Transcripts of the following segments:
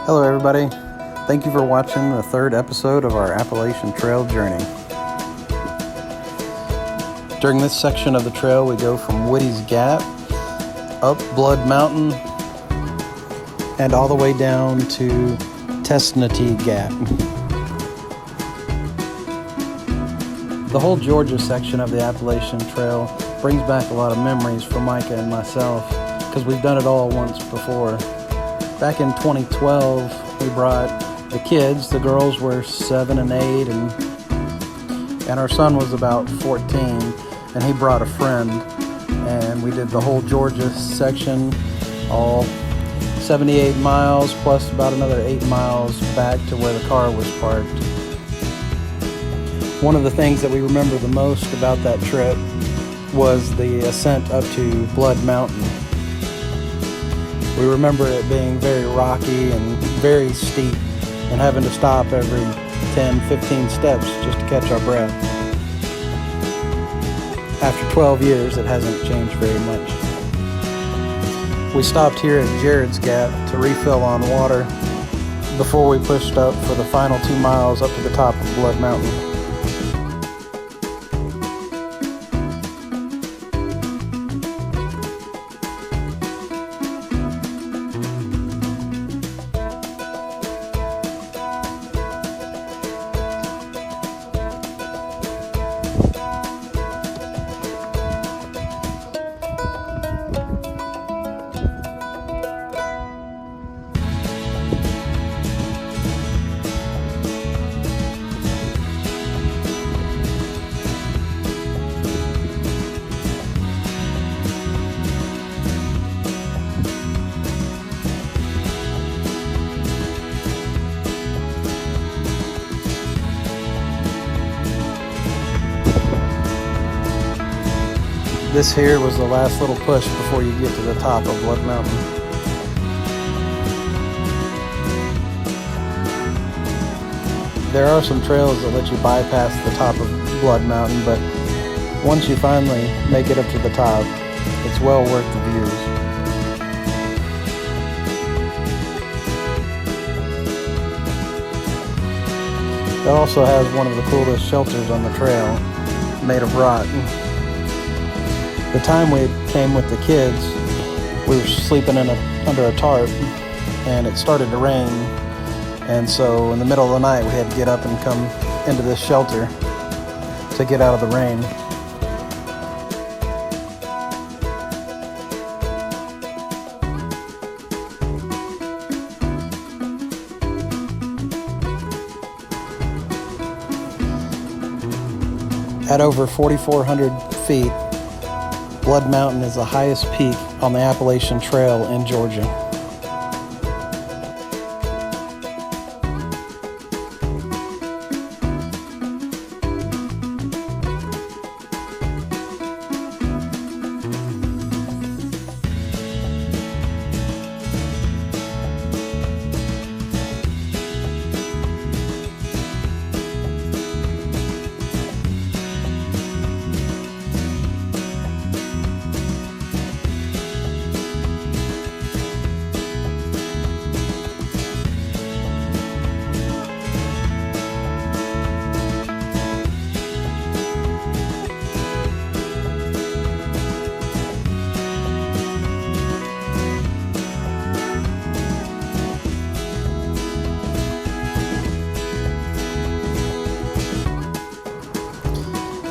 Hello everybody, thank you for watching the third episode of our Appalachian Trail journey. During this section of the trail we go from Woody's Gap, up Blood Mountain, and all the way down to Tesnatee Gap. The whole Georgia section of the Appalachian Trail brings back a lot of memories for Micah and myself because we've done it all once before. Back in 2012, we brought the kids. The girls were 7 and 8, and our son was about 14, and he brought a friend. And we did the whole Georgia section, all 78 miles, plus about another 8 miles back to where the car was parked. One of the things that we remember the most about that trip was the ascent up to Blood Mountain. We remember it being very rocky and very steep and having to stop every 10-15 steps just to catch our breath. After 12 years, it hasn't changed very much. We stopped here at Jared's Gap to refill on water before we pushed up for the final 2 miles up to the top of Blood Mountain. This here was the last little push before you get to the top of Blood Mountain. There are some trails that let you bypass the top of Blood Mountain, but once you finally make it up to the top, it's well worth the views. It also has one of the coolest shelters on the trail, made of rock. The time we came with the kids, we were sleeping under a tarp, and it started to rain, and so in the middle of the night we had to get up and come into this shelter to get out of the rain. At over 4,400 feet, Blood Mountain is the highest peak on the Appalachian Trail in Georgia.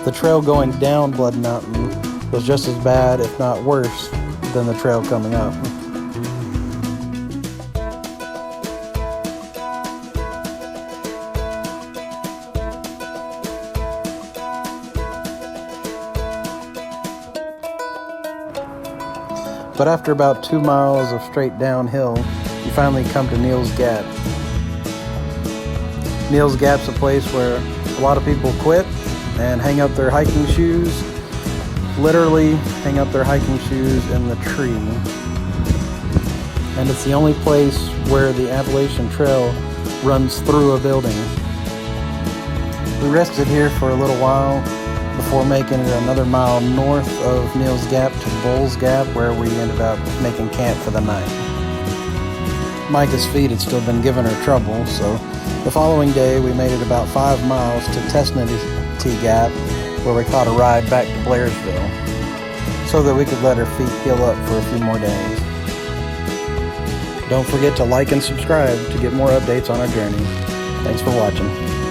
The trail going down Blood Mountain was just as bad, if not worse, than the trail coming up. But after about 2 miles of straight downhill, you finally come to Neal's Gap. Neal's Gap's a place where a lot of people quit and hang up their hiking shoes, literally hang up their hiking shoes in the tree. And it's the only place where the Appalachian Trail runs through a building. We rested here for a little while before making it another mile north of Neal's Gap to Bull's Gap, where we ended up making camp for the night. Micah's feet had still been giving her trouble, so the following day we made it about 5 miles to Tesnatee Gap, where we caught a ride back to Blairsville, so that we could let her feet heal up for a few more days. Don't forget to like and subscribe to get more updates on our journey. Thanks for watching.